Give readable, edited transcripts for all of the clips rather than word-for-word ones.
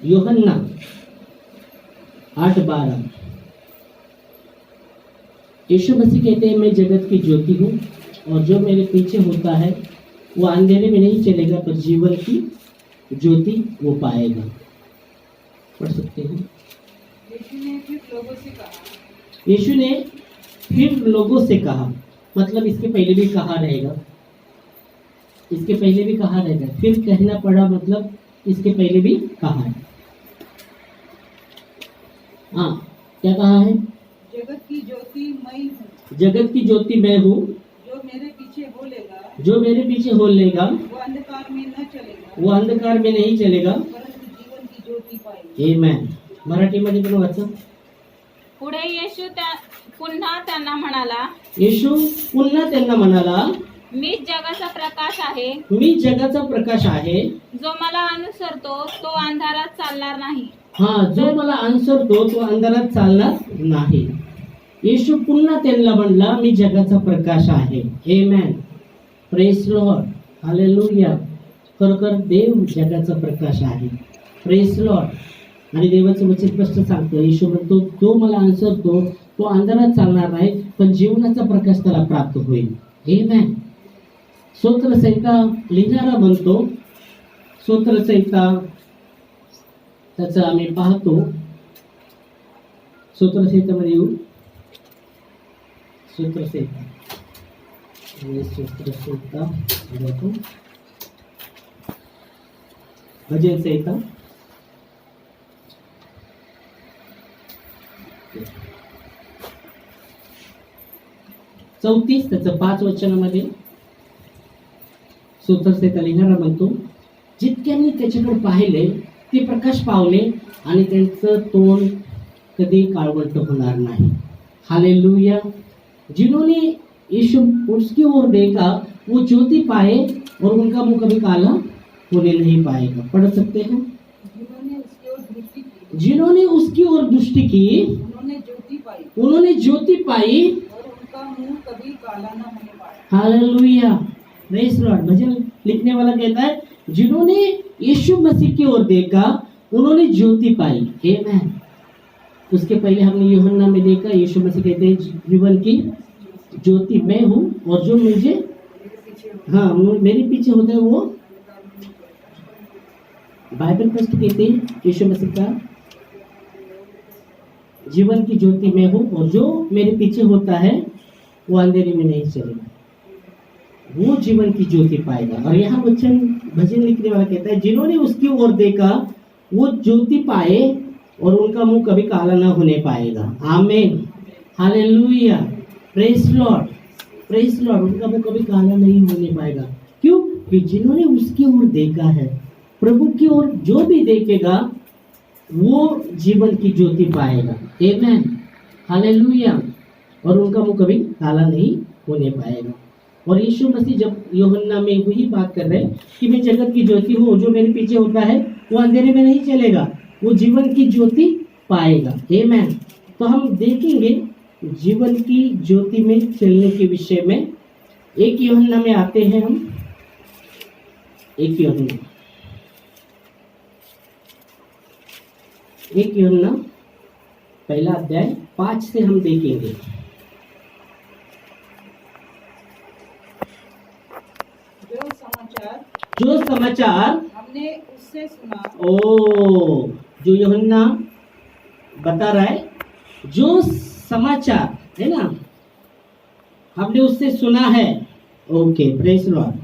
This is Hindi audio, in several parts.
यूहन्ना 8:12। यीशु मसीह कहते हैं मैं जगत की ज्योति हूँ और जो मेरे पीछे होता है वो अंधेरे में नहीं चलेगा पर जीवन की ज्योति वो पाएगा। पढ़ सकते हैं। यीशु ने फिर लोगों से कहा, मतलब इसके पहले भी कहा रहेगा, इसके पहले भी कहा रहेगा, फिर कहना पड़ा मतलब इसके पहले भी कहा है। हाँ, क्या कहा है? जगत की ज्योति मैं हूँ। जगत की ज्योति मैं हूँ। जो मेरे पीछे हो लेगा, जो मेरे पीछे हो लेगा वो अंधकार में न चलेगा, वो अंधकार में नहीं चलेगा परंतु जीवन की ज्योति पाएगा। आमेन। मराठीमध्ये पण वाचा। पुढे येशू पुन्हा त्यांना म्हणाला, येशू पुन्हा त्यांना म्हणाला, मीच जगाचा प्रकाश आहे. मी जगाचा प्रकाश आहे. जो मला अनुसरतो तो अंधारात चालणार नाही. हा, जो मला अनुसरतो तो अंधारात चालणार नाही. येशू पुन्हा त्यांना म्हणला, मी जगाचा प्रकाश आहे. आमेन. Praise lord. हालेलुया. खरोखर देव जगाचा प्रकाश आहे. Praise lord. आणि देवाचं वचन स्पष्ट सांगतो, येशू म्हणतो जो मला अनुसरतो तो अंधारात चालणार नाही पण जीवनाचा प्रकाश त्याला प्राप्त होईल. आमेन. स्तोत्रसंहिता लिहिणारा म्हणतो, स्तोत्रसंहिता त्याचं आम्ही पाहतो. स्तोत्रसंहितामध्ये येऊ. स्तोत्रसंहिता देखो, भजन संहिता 34 त्याचं 5 वचनामध्ये स्तोत्रसंहिता लिहिणारा म्हणतो, जितक्यांनी त्याच्याकडे पाहिले ते प्रकाश पावले आणि त्यांचं तोंड कधी काळवंट होणार नाही. हालेलुया. जिन्होंने यीशु उसकी ओर देखा वो ज्योति पाए और उनका मुंह कभी काला होने नहीं पाएगा. पढ़ सकते हैं। जिन्होंने उसकी ओर दृष्टि की उन्होंने ज्योति पाई और उनका मुंह कभी काला न होने पाया. हालेलुया. Praise Lord. भजन लिखने वाला कहता है, जिन्होंने यीशु मसीह की ओर देखा उन्होंने ज्योति पाई. आमेन. उसके पहले हमने यूहन्ना में देखा, यीशु मसीह कहते हैं जीवन की ज्योति मैं हूँ और जो मुझे मेरे पीछे होता है वो, बाइबल स्पष्ट कहते हैं यीशु मसीह का जीवन की ज्योति मैं हूँ और जो मेरे पीछे होता है वो अंधेरे में नहीं चलेगा, वो जीवन की ज्योति पाएगा. और यहाँ वचन भजन लिखने वाला कहता है, जिन्होंने उसकी ओर देखा वो ज्योति पाए और उनका मुंह कभी काला ना होने पाएगा. आमीन. Hallelujah. Praise lord. Praise Lord. उनका मुंह कभी काला नहीं होने पाएगा. क्यों? कि जिन्होंने उसकी ओर देखा है, प्रभु की ओर जो भी देखेगा वो जीवन की ज्योति पाएगा. आमीन. हालेलुया. और उनका मुंह कभी काला नहीं होने पाएगा. और यीशु मसीह जब यूहन्ना में वही बात कर रहे हैं कि मैं जगत की ज्योति हूँ, जो मेरे पीछे होता है वो अंधेरे में नहीं चलेगा, वो जीवन की ज्योति पाएगा. आमीन. तो हम देखेंगे जीवन की ज्योति में चलने के विषय में. एक यूहन्ना में आते हैं हम. एक यूहन्ना पहला अध्याय 5 से हम देखेंगे. जो समाचार हमने उससे सुना. जो यूहन्ना बता रहा है, जो समाचार है ना हमने उससे सुना है. ओके. Praise Lord.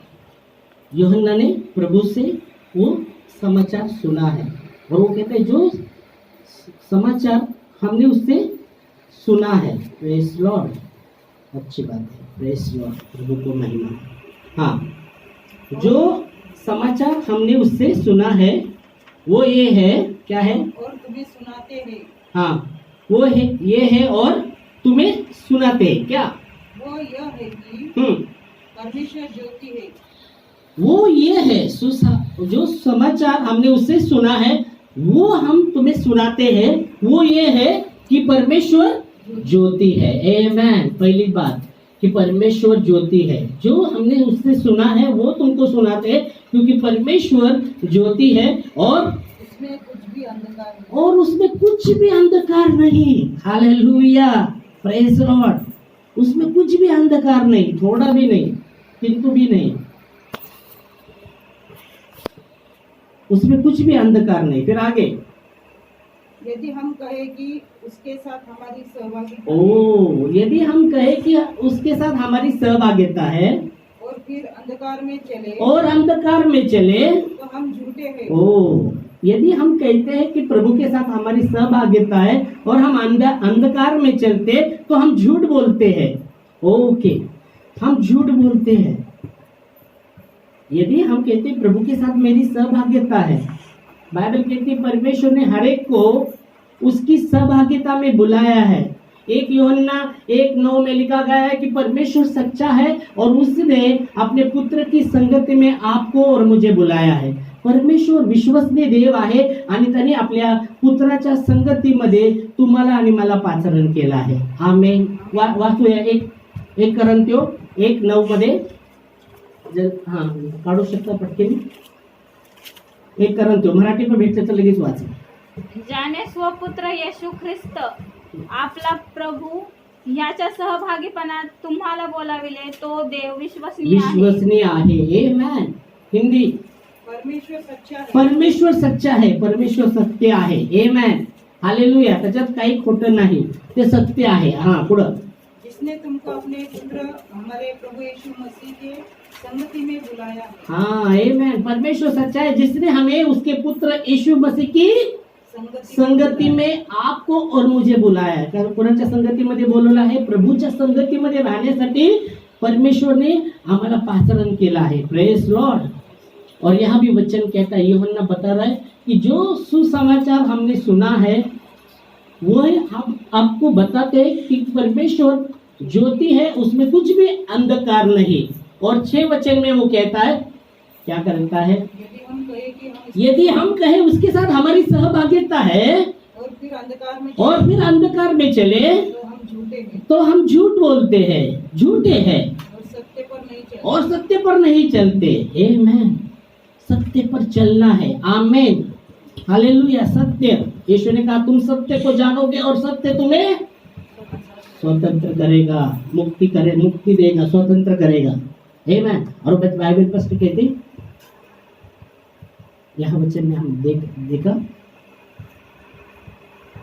यूहन्ना ने प्रभु से वो समाचार सुना है और वो कहते हैं जो समाचार हमने उससे सुना है. Praise Lord. अच्छी बात है. Praise Lord. प्रभु को महिमा. हाँ, जो समाचार हमने उससे सुना है वो ये है. क्या है? और तुम्हें सुनाते हैं. हाँ, वो है ये है और तुम्हें सुनाते हैं. क्या? वो यह है कि परमेश्वर ज्योति है. वो ये है जो समाचार हमने उससे सुना है वो हम तुम्हें सुनाते हैं. वो ये है कि परमेश्वर ज्योति है. आमेन. पहली बात कि परमेश्वर ज्योति है. जो हमने उससे सुना है वो तुमको सुनाते हैं क्योंकि परमेश्वर ज्योति है और उसमें कुछ भी और उसमें कुछ भी अंधकार नहीं। Hallelujah, praise Lord. उसमें कुछ भी अंधकार नहीं, थोड़ा भी नहीं, किंतु भी नहीं, उसमें कुछ भी अंधकार नहीं। फिर आगे, यदि हम कहे कि उसके साथ हमारी सहभागिता यदि हम कहे कि उसके साथ हमारी सहभागिता है और फिर अंधकार में चले तो हम झूठे हैं। यदि हम कहते हैं कि प्रभु के साथ हमारी सहभागिता है और हम अंधकार में चलते तो हम झूठ बोलते हैं। ओके, हम झूठ बोलते हैं। यदि हम कहते हैं प्रभु के साथ मेरी सहभागिता है, बाइबल कहती है परमेश्वर ने हर एक को उसकी सहभागिता में बुलाया है। 1 यूहन्ना 1:9 में लिखा गया है कि परमेश्वर सच्चा है और उसने अपने पुत्र की संगति में आपको और मुझे बुलाया है। परमेश्वर विश्वसनीय देव आहे आणि त्याने आपल्या पुत्राच्या संगतीमध्ये तुम्हाला आणि मला पाचारण केलं आहे। आमेन। वाचूया 1 कोरिंथियो 1:9 मध्ये, काढू शकता पटकन 1 कोरिंथियो, मराठी पण भेटलं तर लगेच वाचा। ज्याने स्वपुत्र येशू ख्रिस्त आपला प्रभू याच्या सहभागीपणात तुम्हाला बोलाविले तो देव विश्वसनीय आहे। आमेन। हिंदी, परमेश्वर सच्चा है। परमेश्वर सत्य आहे। आमेन, हालेलुया। त्याच्यात काही खोटं नाही, ते सत्य आहे। पुढं, जिसने तुमको अपने पुत्र हमारे प्रभु यीशु मसीह के संगति में बुलाया है। आमेन। परमेश्वर सच्चा है जिसने हमें उसके पुत्र यीशु मसीह की संगती में आपको और मुझे बुलाया है। कारण कोणाच्या संगतीमध्ये बोलवलं आहे? प्रभूच्या संगतीमध्ये राहण्यासाठी परमेश्वरने आम्हाला पाचारण केलं आहे। Praise Lord. और यहाँ भी वचन कहता है, यूहन्ना बता रहा है कि जो सुसमाचार हमने सुना है वो हम आपको बताते हैं कि परमेश्वर ज्योति है, उसमें कुछ भी अंधकार नहीं। और 6 वचन में वो कहता है, क्या करता है? यदि हम कहे उसके साथ हमारी सहभागिता है और फिर अंधकार में चले तो हम झूठ बोलते हैं, झूठे हैं और सत्य पर नहीं चलते। आमेन। सत्य पर चलना है। Amen, hallelujah. सत्य, यीशु ने कहा तुम सत्य को जानोगे और सत्य तुम्हें स्वतंत्र करेगा, मुक्ति देगा, स्वतंत्र करेगा। आमेन। और बाइबल स्पष्ट कहती, यहाँ वचन में हम देखा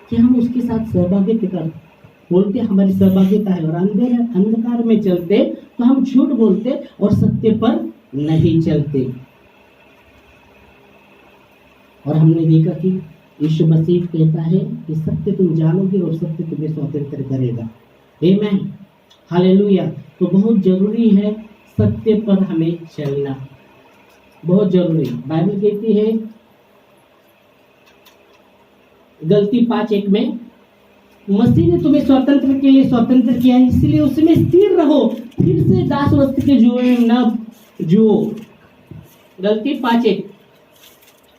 कि हम उसके साथ सहभागिता बोलते, हमारी सहभागिता है और अंधकार में चलते तो हम झूठ बोलते और सत्य पर नहीं चलते। और हमने देखा कि यीशु मसीह कहता है कि सत्य तुम जानोगे और सत्य तुम्हें स्वतंत्र करेगा। आमेन, हालेलुया। तो बहुत जरूरी है सत्य पर हमें चलना, बहुत जरूरी। बाइबल कहती है गलती 5:1 में, मसीह ने तुम्हें स्वतंत्र के लिए स्वतंत्र किया है, इसलिए उसमें स्थिर रहो, फिर से दासवस्त्र के जुए में न जुओ। गलती 5:1,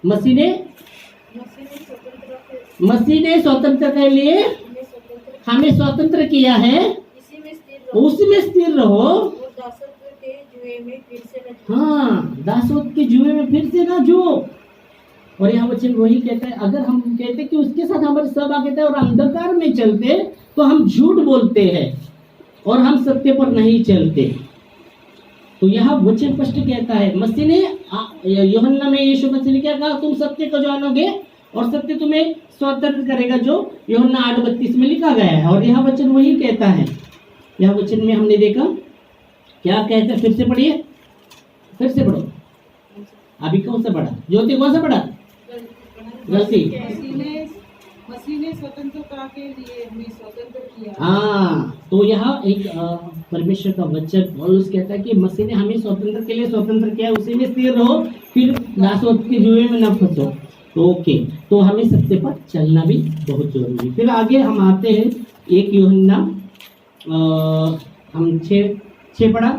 मसीह ने स्वतंत्र के लिए हमें स्वतंत्र किया है, उसमें स्थिर रहो। दासवत के जुए में फिर से ना जुओ। और यहाँ वचन वही कहता है, अगर हम कहते कि उसके साथ हमारी सहभागिता है और अंधकार में चलते तो हम झूठ बोलते हैं और हम सत्य पर नहीं चलते। तो यहाँ वचन स्पष्ट कहता है, मसीह ने यूहन्ना में यीशु मसीह ने क्या कहा? तुम सत्य को जानोगे और सत्य तुम्हें स्वतंत्र करेगा, जो यूहन्ना 8:32 में लिखा गया है। और यहाँ वचन वही कहता है। यहाँ वचन में हमने देखा क्या कहते हैं, फिर से पढ़िए, फिर से पढ़ो। अभी कौन सा पढ़ा? ज्योति कौन सा पढ़ा? गलती। मसीह ने स्वतंत्रता के लिए हमें स्वतंत्र किया। तो यहाँ एक परमेश्वर का वचन पौलुस कहता है कि मसीह ने हमें स्वतंत्र के लिए स्वतंत्र किया, उसी में स्थिर रहो, फिर दासवत के जुए में न फंसो। तो ओके, तो हमें सत्य पर चलना भी बहुत जरूरी। फिर आगे हम आते हैं 1 यूहन्ना, हम 6 पढ़ा,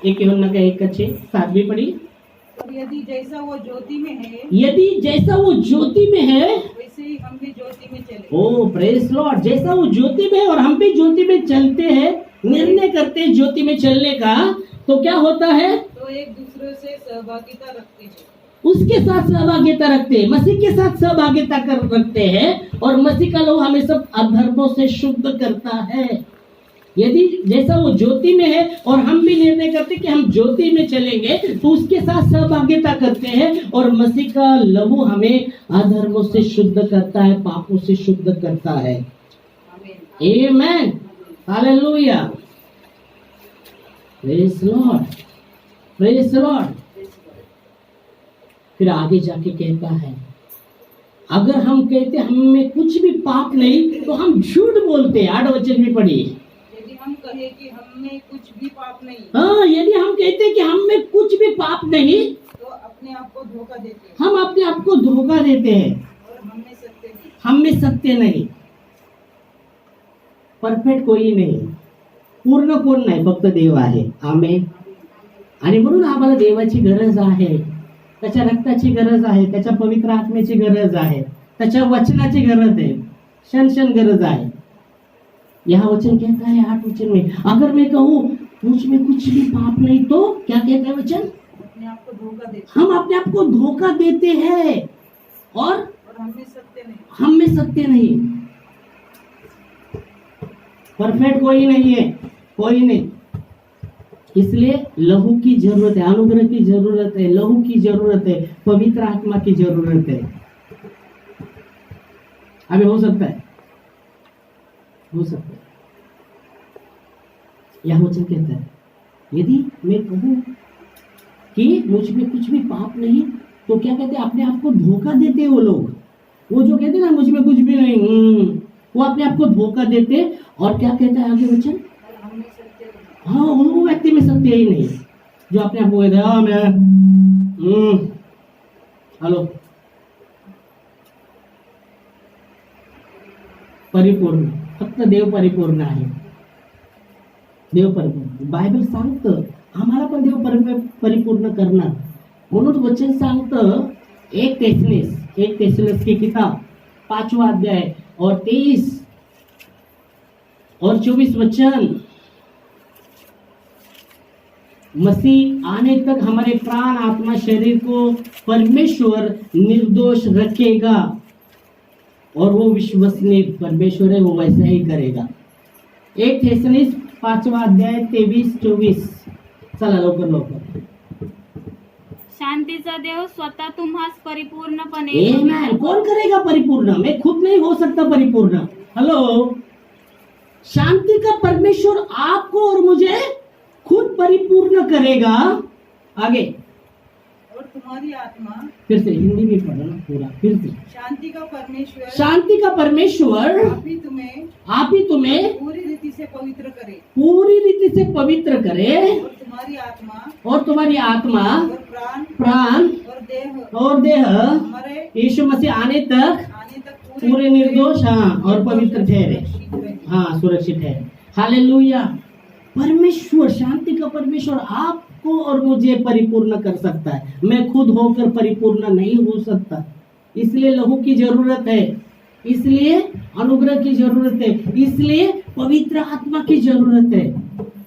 1 यूहन्ना का 1:6, 7 भी पढ़ी। यदि जैसा वो ज्योति में है वैसे ही हम भी ज्योति में चले। Praise Lord. जैसा वो ज्योति में है और हम भी ज्योति में चलते हैं, निर्णय करते हैं ज्योति में चलने का, तो क्या होता है? तो एक दूसरे से सहभागिता रखते हैं। उसके साथ सहभागिता रखते हैं, मसीह के साथ सहभागिता रखते हैं, और मसीह का लहू हमें सब अधर्मों से शुद्ध करता है। यदि जैसा वो ज्योति में है और हम भी निर्णय करते कि हम ज्योति में चलेंगे, तो उसके साथ सहभागिता करते हैं, और मसीह का लहू हमें अधर्मों से शुद्ध करता है, पापों से शुद्ध करता है। Amen, hallelujah, praise lord, praise lord. फिर आगे जाके कहता है, अगर हम कहते हम में कुछ भी पाप नहीं, तो हम झूठ बोलते हैं। 8 वचन भी पढ़िए। यदि हम कहें कि हम में कुछ भी पाप नहीं, हाँ, यदि हम कहते हैं कि हम में कुछ भी पाप नहीं, तो अपने आप को धोखा देते हैं, हम अपने आप को धोखा देते हैं, और हम में सत्य नहीं। हम में सत्य नहीं। परफेक्ट कोई नाही, पूर्ण कोण नाही, फक्त देव आहे। आमेन। आणि म्हणून आम्हाला देवाची गरज आहे, त्याच्या रक्ताची गरज आहे, त्याच्या पवित्र आत्म्याची गरज आहे, त्याच्या वचनाची गरज आहे, क्षण गरज आहे। यह वचन कहता है 8 वचन में, अगर मैं कहूँ मुझ में कुछ भी पाप नहीं, तो क्या कहता है वचन? अपने आप को धोखा देते हम अपने आप को धोखा देते हैं, और हम में सत्य नहीं। हम में सत्य नहीं। परफेक्ट कोई नहीं है, कोई नहीं। इसलिए लहू की जरूरत है, अनुग्रह की जरूरत है, लहू की जरूरत है, पवित्र आत्मा की जरूरत है। अभी हो सकता है, हो सकता है। यह वचन कहता है, यदि मैं कहूं कि मुझ में कुछ भी पाप नहीं, तो क्या कहते हैं? अपने आप को धोखा देते हैं वो लोग। वो जो कहते हैं ना मुझ में कुछ भी नहीं, वो अपने आप को धोखा देते। और क्या कहता है आगे वचन? हम में सत्य नहीं। हाँ, वो व्यक्ति में सत्य ही नहीं, जो अपने आप को कहते हैं हाँ मैं हेलो परिपूर्ण, फक्त देव परिपूर्ण आहे, देव परिपूर्ण। बायबल सांगतं आम्हाला पण देव परिपूर्ण करणार, म्हणून वचन सांगतं 1 तेसलोनिके की किताब 5वां अध्याय और 23 और 24 वचन, मसीह आने तक हमारे प्राण, आत्मा, शरीर को परमेश्वर निर्दोष रखेगा, और वो विश्वसनीय परमेश्वर है, वो वैसा ही करेगा। 1 तेसलोनिके 5वां अध्याय 23-24। चला लवकर। शांतीचा देव स्वतः तुम्हास परिपूर्णपणे आमेन। कौन करेगा परिपूर्ण? मैं खुद नहीं हो सकता परिपूर्ण। हेलो, शांति का परमेश्वर आपको और मुझे खुद परिपूर्ण करेगा। आगे, और तुम्हारी आत्मा, फिर से हिंदी में पढ़ो ना पूरा, फिर से। शांति का परमेश्वर, शांति का परमेश्वर आप ही तुम्हें पूरी रीति से पवित्र करे, पूरी रीति से पवित्र करे, और तुम्हारी आत्मा, और प्राण और देह हमारे यीशु मसीह आने तक पूरे निर्दोष, हाँ, और पवित्र ठहरे, हाँ, सुरक्षित है। हालेलुया। परमेश्वर, शांति का परमेश्वर आपको और मुझे परिपूर्ण कर सकता है। मैं खुद होकर परिपूर्ण नहीं हो सकता, इसलिए लहू की जरूरत है, इसलिए अनुग्रह की जरूरत है, इसलिए पवित्र आत्मा की जरूरत है।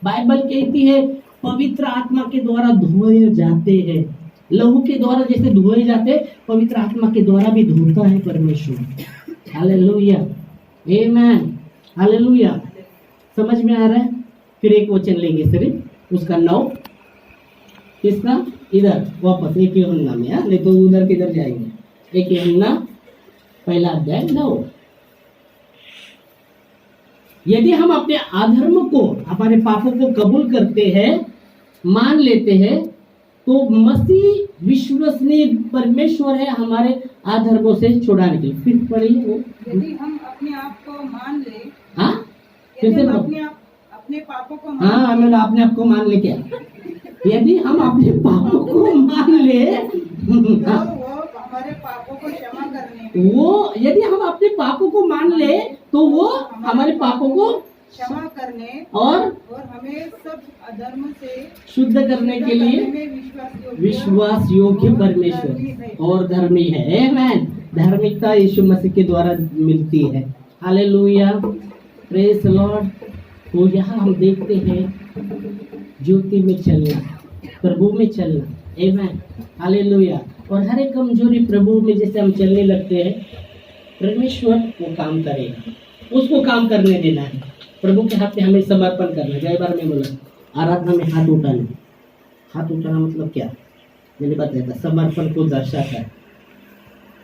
बाइबल कहती है पवित्र आत्मा के द्वारा धोए जाते हैं। लहू के द्वारा जैसे धोए जाते, पवित्र आत्मा के द्वारा भी धोता है परमेश्वर। हालेलुया, आमेन, हालेलुया। समझ में आ रहा है? फिर एक वचन लेंगे सिर्फ, उसका 9, किसका? इधर वापस 1 यूहन्ना में, नहीं तो उधर किधर जाएंगे। 1 यूहन्ना 1 अध्याय 9। यदि हम अपने अधर्म को, हमारे पापों को कबूल करते हैं, मान लेते हैं, तो मसीह विश्वसनीय परमेश्वर है हमारे अधर्मों से छुड़ाने के लिए। फिर पढ़िए वो। यदि हम अपने आप को मान ले, हाँ, फिर से अपने पापों को हाँ, मैंने अपने आप को मान ले क्या? यदि हम अपने पापों को मान ले, तो वो हमारे पापों को क्षमा करने, वो यदि हम अपने पापों को मान ले, तो वो हमारे पापों को क्षमा करने और हमें सब अधर्म से शुद्ध करने के लिए विश्वास योग्य परमेश्वर और धर्मी है। आमेन। धार्मिकता यीशु मसीह के द्वारा मिलती है। Hallelujah, praise Lord. तो यहाँ हम देखते हैं ज्योति में चलना, प्रभु में चलना। आमेन, हालेलुया। और हर एक कमजोरी प्रभु में जैसे हम चलने लगते हैं, परमेश्वर वो काम करेगा, उसको काम करने देना है। प्रभु के हाथ में हमें समर्पण करना है। कई बार मैं बोला आराधना में हाथ उठाना, हाथ उठाना मतलब क्या, मैंने बताया था समर्पण को दर्शाता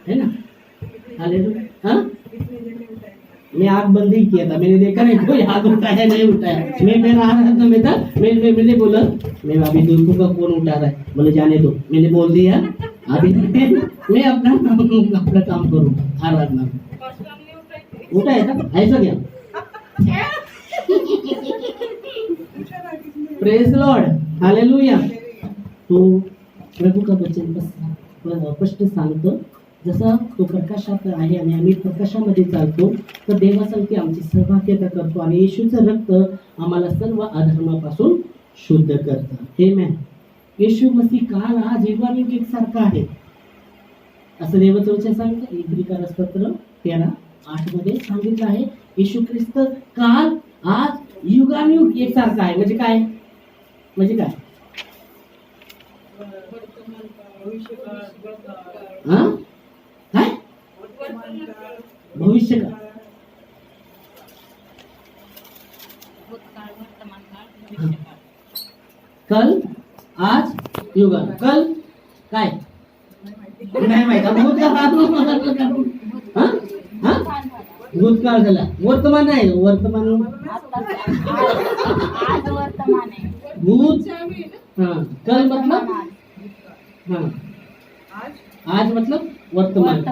है ना। हालेलुया। हाँ, मैं आंख बंद ही किया था, मैंने देखा नहीं कोई हाथ उठाया नहीं उठाया। मैं मेरा आराधना में था, मैंने बोला मैं अभी देखूँ का कौन उठा रहा है, बोले जाने दो, मैंने बोल दिया अभी मैं अपना काम करूँ आराधना में। उठाया था ऐसा क्या? Praise lord, hallelujah. तो प्रभू का वचन स्पष्ट सांगतो, जसा तो प्रकाशात आहे आणि आम्ही प्रकाशामध्ये चालतो, तर देवासारखी आमची सहभाग्यता करतो आणि येशूचं रक्त आम्हाला सर्व अधर्मापासून शुद्ध करतं। आमेन। येशू मसीह काल आज युगानुयुग एकसारखा आहे असं देवाचं वचन सांगतं। इब्रिकारासपत्र 13:8 मध्ये सांगितलं आहे, येशू ख्रिस्त काल आज युगानुयुग एकसारखा आहे। म्हणजे काय? म्हणजे काय? हाँ? काय? भविष्य का? भूतकाळ, वर्तमान काळ, भविष्यकाळ। कल, आज, युगा। कल काय? नाही माहिती। भूतकाळ झाला, वर्तमान आहे, वर्तमान आज वर्तमान आहे। भूत, हाँ, कल मतलब हाँ, आज मतलब वर्तमान,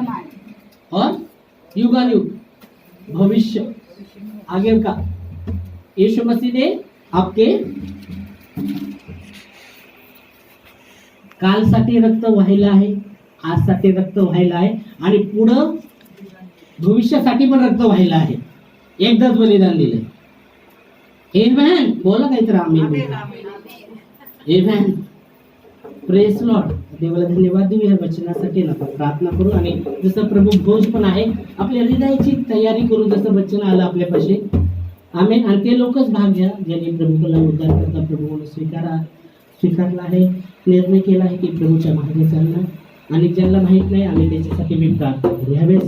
और युगानुयुग भविष्य आगे का। यीशु मसीह ने आपके कालसाठी रक्त व्हायला आहे, आजसाठी रक्त व्हायला आहे आणि पुढं भविष्यासाठी पण रक्त व्हायला आहे। एकदाच बलिदान दिलं। आमेन। बोला काहीतरी आमेन। आमेन। Praise Lord. देवाला धन्यवाद देऊ या वचनासाठी ना प्रार्थना करू आणि जसं प्रभू भोज पण आहे आपल्या हृदयाची तयारी करू, जसं वचन आलं आपल्यापाशी। आमेन। आणि ते लोकच भाग घ्या ज्यांनी प्रभूला उद्धार करता प्रभू म्हणून स्वीकारला आहे, निर्णय केला आहे की प्रभूच्या मागे चालणार, आणि ज्यांना माहित नाही आम्ही त्याच्यासाठी मी प्रार्थना करू।